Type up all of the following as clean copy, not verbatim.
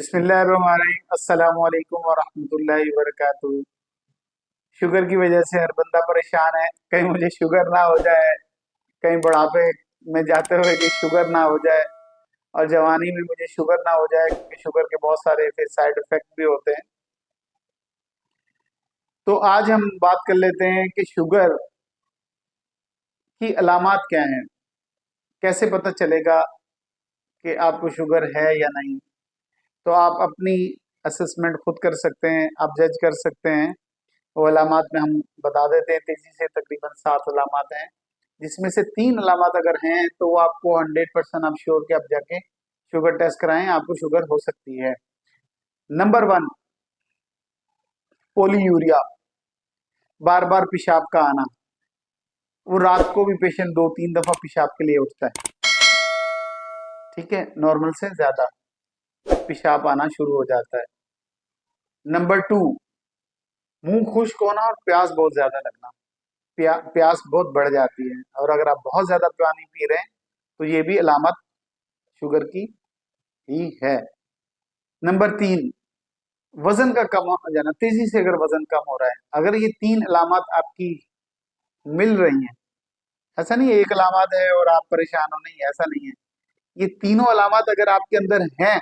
बिस्मिल्लाहिर्रहमानिर्रहीम अस्सलामु अलैकुम वरहमतुल्लाहि वबरकातुहू। शुगर की वजह से हर बंदा परेशान है, कहीं मुझे शुगर ना हो जाए, कहीं बुढ़ापे में जाते हुए कि शुगर ना हो जाए, और जवानी में मुझे शुगर ना हो जाए, क्योंकि शुगर के बहुत सारे फिर साइड इफेक्ट भी होते हैं। तो आज हम बात कर लेते हैं कि शुगर की अलामात क्या हैं, कैसे पता चलेगा कि आपको शुगर है या नहीं। तो आप अपनी असेसमेंट खुद कर सकते हैं, आप जज कर सकते हैं। वो अलामात में हम बता देते हैं तेजी से, तकरीबन 7 अलामात हैं, जिसमें से 3 अलामात अगर हैं तो वो आपको 100% आप श्योर कि आप जाके शुगर टेस्ट कराएं, आपको शुगर हो सकती है। नंबर 1, पोलीयूरिया, बार बार पेशाब का आना। वो रात को भी पेशेंट 2-3 दफा पेशाब के लिए उठता है, ठीक है, नॉर्मल से ज्यादा पेशाब आना शुरू हो जाता है। नंबर 2, मुंह खुश्क होना और प्यास बहुत ज्यादा लगना। प्यास बहुत बढ़ जाती है, और अगर आप बहुत ज्यादा पानी पी रहे हैं तो ये भी अलामत शुगर की ही है। नंबर 3, वजन का कम हो जाना, तेजी से अगर वजन कम हो रहा है। अगर ये 3 अलामत आपकी मिल रही हैं, ऐसा नहीं है एक अलामत है और आप परेशान हो, नहीं ऐसा नहीं है, ये तीनों अलामत अगर आपके अंदर हैं,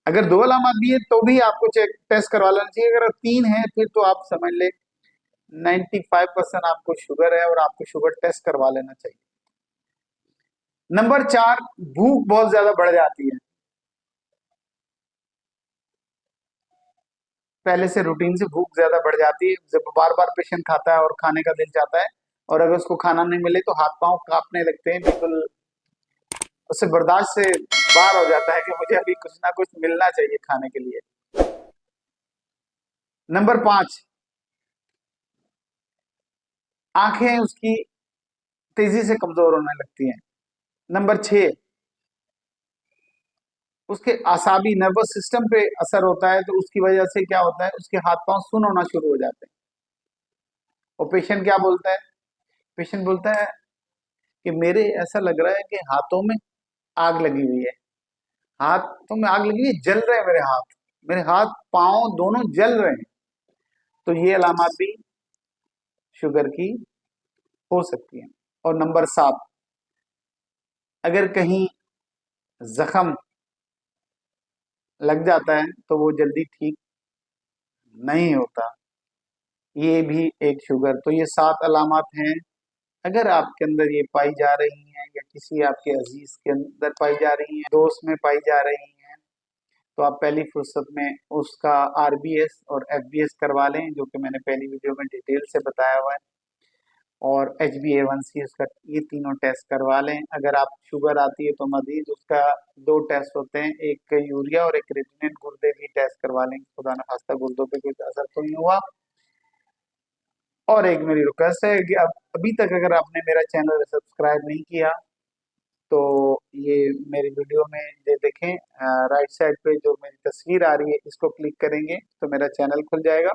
अगर 2 अलामत भी है तो भी आपको चेक टेस्ट करवा लेना चाहिए। अगर 3 है फिर तो आप समझ ले 95% आपको शुगर है और आपको शुगर टेस्ट करवा लेना चाहिए। नंबर 4, भूख बहुत ज्यादा बढ़ जाती है, पहले से रूटीन से भूख ज्यादा बढ़ जाती है। जब बार बार पेशेंट खाता है और खाने का दिल चाहता है, और अगर उसको खाना नहीं मिले तो हाथ पांव कांपने लगते हैं, बिल्कुल उससे बर्दाश्त से बाहर हो जाता है कि मुझे अभी कुछ ना कुछ मिलना चाहिए खाने के लिए। नंबर 5, आंखें उसकी तेजी से कमजोर होने लगती हैं। नंबर 6, उसके आसाबी नर्वस सिस्टम पे असर होता है, तो उसकी वजह से क्या होता है, उसके हाथ पांव सुन होना शुरू हो जाते हैं। और पेशेंट क्या बोलता है, पेशेंट बोलता है कि मेरे ऐसा लग रहा है कि हाथों में आग लगी हुई है, हाथों में आग लगी हुई है, जल रहे हैं मेरे हाथ पांव दोनों जल रहे हैं। तो ये अलामत भी शुगर की हो सकती है। और नंबर 7, अगर कहीं जख्म लग जाता है तो वो जल्दी ठीक नहीं होता, ये भी एक शुगर। तो ये 7 अलामत हैं। अगर आपके अंदर ये पाई जा रही हैं, या किसी आपके अजीज के अंदर पाई जा रही हैं, दोस्त में पाई जा रही हैं, तो आप पहली फुर्सत में उसका आरबीएस और एफबीएस करवा लें, जो कि मैंने पहली वीडियो में डिटेल से बताया हुआ है। और HbA1c, उसका, ये तीनों टेस्ट करवा लें। अगर आप शुगर आती है तो मजीद उसका 2 टेस्ट होते हैं, एक यूरिया और एक क्रिएटिनिन, गुर्दे भी टेस्ट करवा लें, खुदा न खास्ता गुर्दों पे कुछ असर तो नहीं हुआ। और एक मेरी रिक्वेस्ट है कि अब अभी तक अगर आपने मेरा चैनल सब्सक्राइब नहीं किया तो ये मेरी वीडियो में ये देखें, राइट साइड पे जो मेरी तस्वीर आ रही है, इसको क्लिक करेंगे तो मेरा चैनल खुल जाएगा।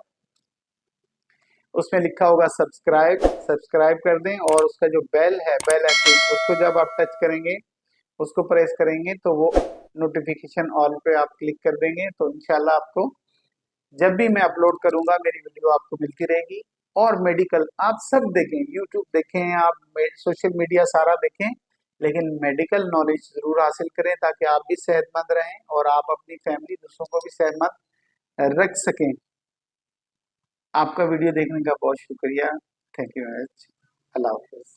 उसमें लिखा होगा सब्सक्राइब, सब्सक्राइब कर दें, और उसका जो बेल है, बेल आइकन, उसको जब आप टच करेंगे, उसको प्रेस करेंगे, तो वो नोटिफिकेशन ऑल पे आप क्लिक कर देंगे, तो इंशाल्लाह आपको जब भी मैं अपलोड करूंगा मेरी वीडियो आपको मिलती रहेगी। और मेडिकल आप सब देखें, यूट्यूब देखें, आप सोशल मीडिया सारा देखें, लेकिन मेडिकल नॉलेज जरूर हासिल करें, ताकि आप भी सेहतमंद रहें और आप अपनी फैमिली, दूसरों को भी सेहतमंद रख सकें। आपका वीडियो देखने का बहुत शुक्रिया। Thank you very much. Allah Hafiz.